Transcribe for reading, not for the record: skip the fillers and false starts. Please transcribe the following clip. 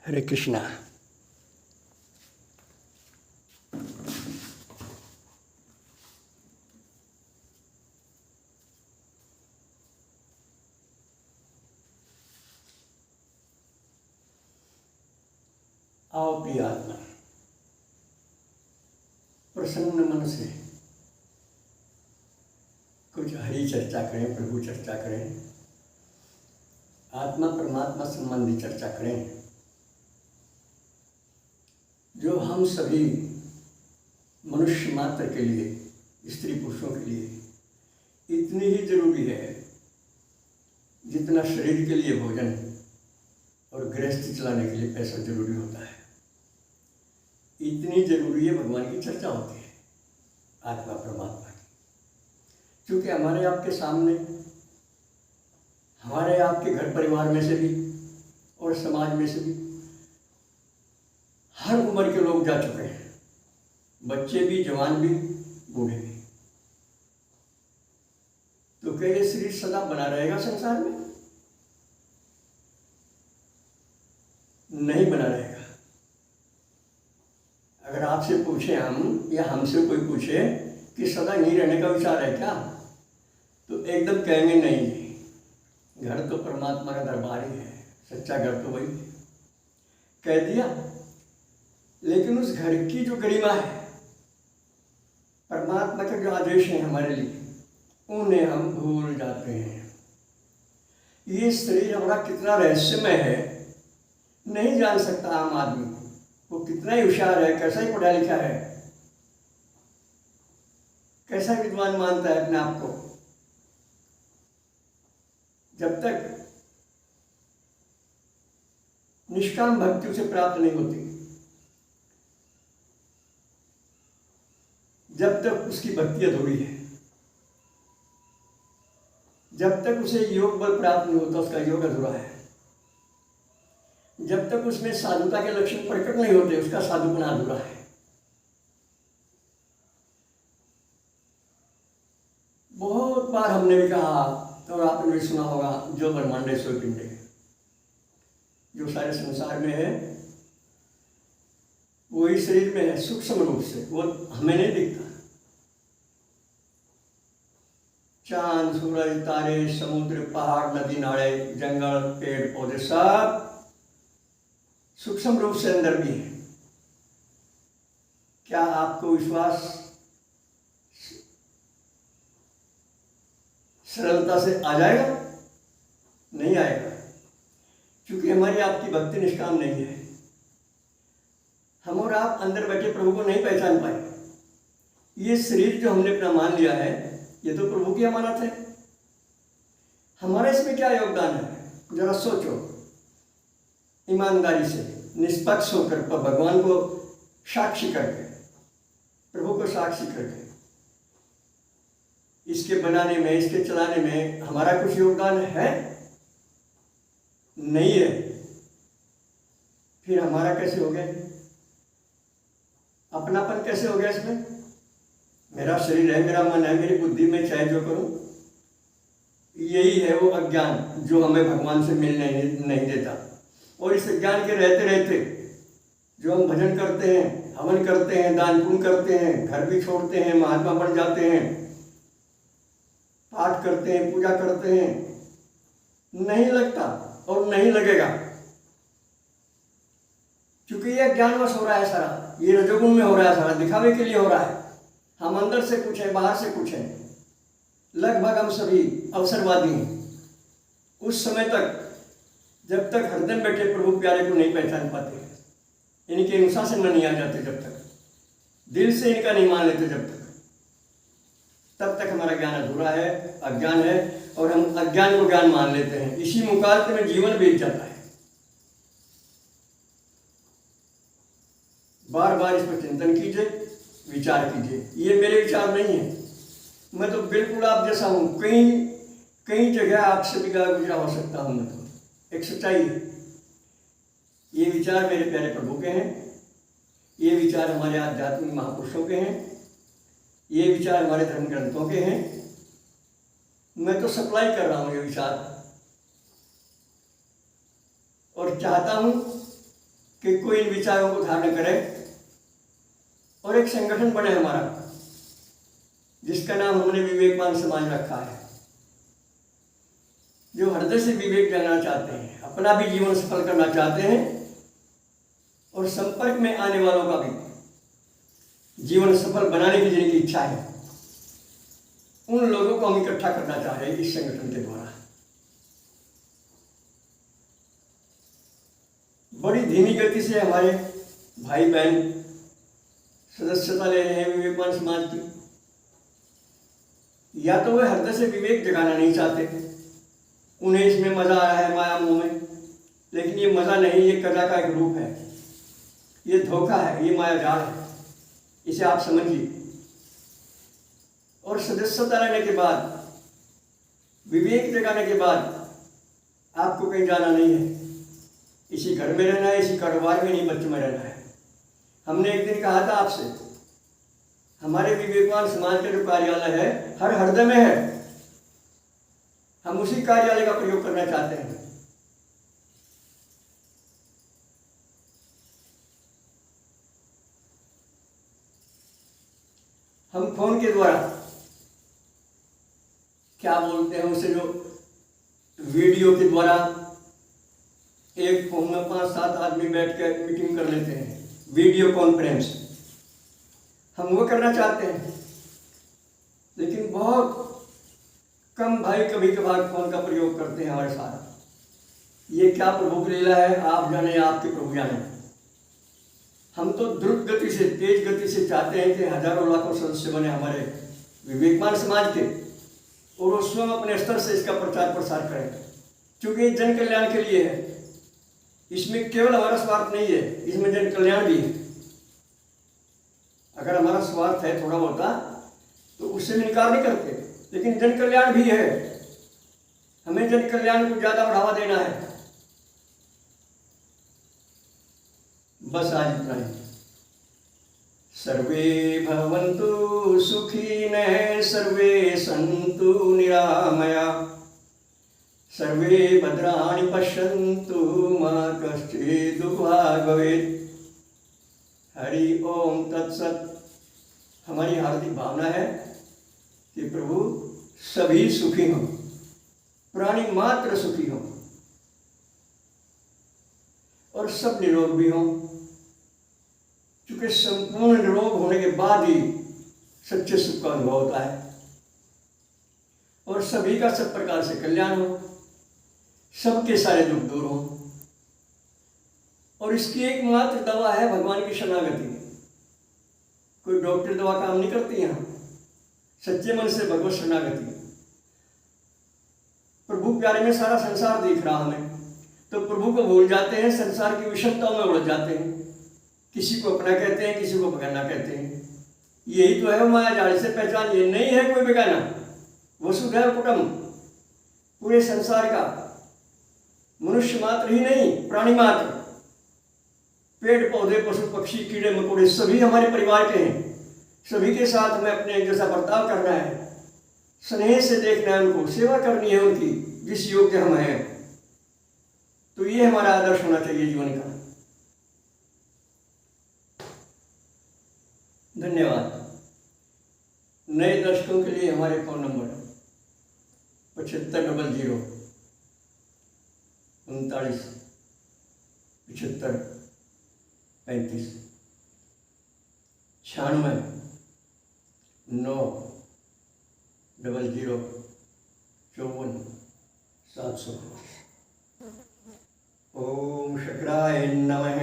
हरे कृष्णा। आओ प्रिय आत्मा, प्रसन्न मन से कुछ हरि चर्चा करें, प्रभु चर्चा करें, आत्मा परमात्मा संबंधी चर्चा करें। जो हम सभी मनुष्य मात्र के लिए, स्त्री पुरुषों के लिए इतनी ही जरूरी है जितना शरीर के लिए भोजन और गृहस्थी चलाने के लिए पैसा जरूरी होता है। इतनी जरूरी है भगवान की चर्चा होती है, आत्मा परमात्मा की। क्योंकि हमारे आपके सामने, हमारे आपके घर परिवार में से भी और समाज में से भी हर उम्र के लोग जा चुके हैं, बच्चे भी, जवान भी, बूढ़े भी। तो क्या ये शरीर सदा बना रहेगा संसार में? नहीं बना रहेगा। अगर आपसे पूछे हम, या हमसे कोई पूछे कि सदा नहीं रहने का विचार है क्या, तो एकदम कहेंगे नहीं। घर तो परमात्मा का दरबार ही है, सच्चा घर तो वही है, कह दिया। लेकिन उस घर की जो गरिमा है, परमात्मा के जो आदेश हैं हमारे लिए, उन्हें हम भूल जाते हैं। ये शरीर हमारा कितना रहस्यमय है, नहीं जान सकता आम आदमी। वो कितना ही होशियार है, कैसा ही पढ़ा लिखा है, कैसा विद्वान मानता है अपने आप को, जब तक निष्काम भक्ति उसे प्राप्त नहीं होती, जब तक उसकी भक्ति अधूरी है, जब तक उसे योग बल प्राप्त नहीं होता, उसका योग अधूरा है। जब तक उसमें साधुता के लक्षण प्रकट नहीं होते, उसका साधुपना अधूरा है। बहुत बार हमने भी कहा, और आपने भी सुना होगा, जो ब्रह्मांड सो पिंड, जो सारे संसार में है वही शरीर में है, सूक्ष्म रूप से। वो हमें नहीं दिखता। चांद, सूरज, तारे, समुद्र, पहाड़, नदी, नाले, जंगल, पेड़ पौधे सब सूक्ष्म रूप से अंदर भी है। क्या आपको विश्वास सरलता से आ जाएगा? नहीं आएगा, क्योंकि हमारी आपकी भक्ति निष्काम नहीं है। हम और आप अंदर बैठे प्रभु को नहीं पहचान पाए। ये शरीर जो हमने अपना मान लिया है, ये तो प्रभु की अमानत है। हमारा इसमें क्या योगदान है? जरा सोचो, ईमानदारी से, निष्पक्ष होकर, भगवान को साक्षी करके, प्रभु को साक्षी करके, इसके बनाने में, इसके चलाने में हमारा कुछ योगदान है? नहीं है। फिर हमारा कैसे हो गया? अपनापन कैसे हो गया इसमें? मेरा शरीर है, मेरा मन है, मेरी बुद्धि में चाहे जो करूं। यही है वो अज्ञान जो हमें भगवान से मिलने नहीं देता। और इस अज्ञान के रहते रहते जो हम भजन करते हैं, हवन करते हैं, दान पुण्य करते हैं, घर भी छोड़ते हैं, महात्मा बन जाते हैं, पाठ करते हैं, पूजा करते हैं, नहीं लगता और नहीं लगेगा। क्योंकि यह ज्ञानवश हो रहा है सारा, ये रजोगुण में हो रहा है सारा, दिखावे के लिए हो रहा है। हम अंदर से कुछ है, बाहर से कुछ है। लगभग हम सभी अवसरवादी हैं। उस समय तक, जब तक हरदम बैठे प्रभु प्यारे को नहीं पहचान पाते, इनके अनुशासन में नहीं आ जाते, जब तक दिल से इनका नहीं मान लेते, जब तक, तब तक हमारा ज्ञान अधूरा है, अज्ञान है। और हम अज्ञान को ज्ञान मान लेते हैं। इसी मुकाबले में जीवन बीत जाता है। बार बार इस पर चिंतन कीजिए, विचार कीजिए। ये मेरे विचार नहीं है, मैं तो बिल्कुल आप जैसा हूं। कई जगह आपसे भी गुजरा हो सकता हूं। मैं तो एक सच्चाई है। ये विचार मेरे प्यारे प्रभु के हैं, ये विचार हमारे आध्यात्मिक महापुरुषों के हैं, ये विचार हमारे धर्म ग्रंथों के हैं। मैं तो सप्लाई कर रहा हूं ये विचार, और चाहता हूं कि कोई इन विचारों को धारण करे और एक संगठन बने हमारा, जिसका नाम हमने विवेकवान समाज रखा है, जो हृदय से विवेक जानना चाहते हैं, अपना भी जीवन सफल करना चाहते हैं और संपर्क में आने वालों का भी जीवन सफल बनाने की जिनकी इच्छा है, उन लोगों को हम इकट्ठा करना चाह रहे हैं इस संगठन के द्वारा। बड़ी धीमी गति से हमारे भाई बहन सदस्यता ले रहे हैं विवेकवान समाज की। या तो वे हृदय से विवेक जगाना नहीं चाहते, उन्हें इसमें मजा आ रहा है माया मोह में, लेकिन ये मजा नहीं, ये कला का एक रूप है, ये धोखा है, ये माया जाल है, इसे आप समझिए। और सदस्यता लेने के बाद, विवेक जगाने के बाद आपको कहीं जाना नहीं है, इसी घर में रहना है, इसी कारोबार में नहीं, बच्चों में रहना है। हमने एक दिन कहा था आपसे, हमारे विवेकवान समाज का जो कार्यालय है हर हृदय में है, हम उसी कार्यालय का प्रयोग करना चाहते हैं। हम फोन के द्वारा, क्या बोलते हैं उसे, जो वीडियो के द्वारा एक फोन में 5-7 आदमी बैठ कर मीटिंग कर लेते हैं, वीडियो कॉन्फ्रेंस, हम वो करना चाहते हैं। लेकिन बहुत कम भाई कभी कभार फोन का प्रयोग करते हैं हमारे साथ। ये क्या प्रभु की लीला है, आप जाने, आपके प्रभु जाने। हम तो द्रुत गति से, तेज गति से चाहते हैं कि हजारों लाखों सदस्य बने हमारे विवेकवान समाज के, और वो स्वयं अपने स्तर से इसका प्रचार प्रसार करें, क्योंकि जन कल्याण के लिए है। इसमें केवल हमारा स्वार्थ नहीं है, इसमें जन कल्याण भी है। अगर हमारा स्वार्थ है थोड़ा होता तो उससे हम इनकार नहीं करते, लेकिन जन कल्याण भी है, हमें जन कल्याण को ज्यादा बढ़ावा देना है। बस आज इतना ही। सर्वे भवन्तु सुखिनः, सर्वे सन्तु निरामया, सर्वे भद्राणि पश्यन्तु मा कश्चित् दुःखभाग् भवेत्। हरि ओम तत्सत। हमारी हार्दिक भावना है कि प्रभु सभी सुखी हों, प्राणी मात्र सुखी हों और सब निरोग भी हों, क्योंकि संपूर्ण निरोग होने के बाद ही सच्चे सुख का अनुभव होता है। और सभी का सब प्रकार से कल्याण हो, सबके सारे दुख दूर हो। और इसकी एकमात्र दवा है भगवान की शरणागति। कोई डॉक्टर दवा काम नहीं करती यहाँ, सच्चे मन से भगवत शरणागति। प्रभु प्यारे में सारा संसार दिख रहा हमें, तो प्रभु को भूल जाते हैं, संसार की विषमताओं में उलझ जाते हैं। किसी को अपना कहते हैं, किसी को बेगाना कहते हैं। यही तो है माया जाल से पहचान। ये नहीं है कोई बेगाना, वसुधैव कुटुंबकम, पूरे संसार का मनुष्य मात्र ही नहीं, प्राणी मात्र, पेड़ पौधे पशु पक्षी कीड़े मकोड़े सभी हमारे परिवार के हैं। सभी के साथ हमें अपने जैसा बर्ताव करना है, स्नेह से देखना है, उनको सेवा करनी है उनकी, जिस योग्य हम हैं। तो ये हमारा आदर्श होना चाहिए जीवन का। धन्यवाद। नए दर्शकों के लिए हमारे फोन नंबर 7500 39 75 35 96 9 00 54 700। ओम शंकराय नमः।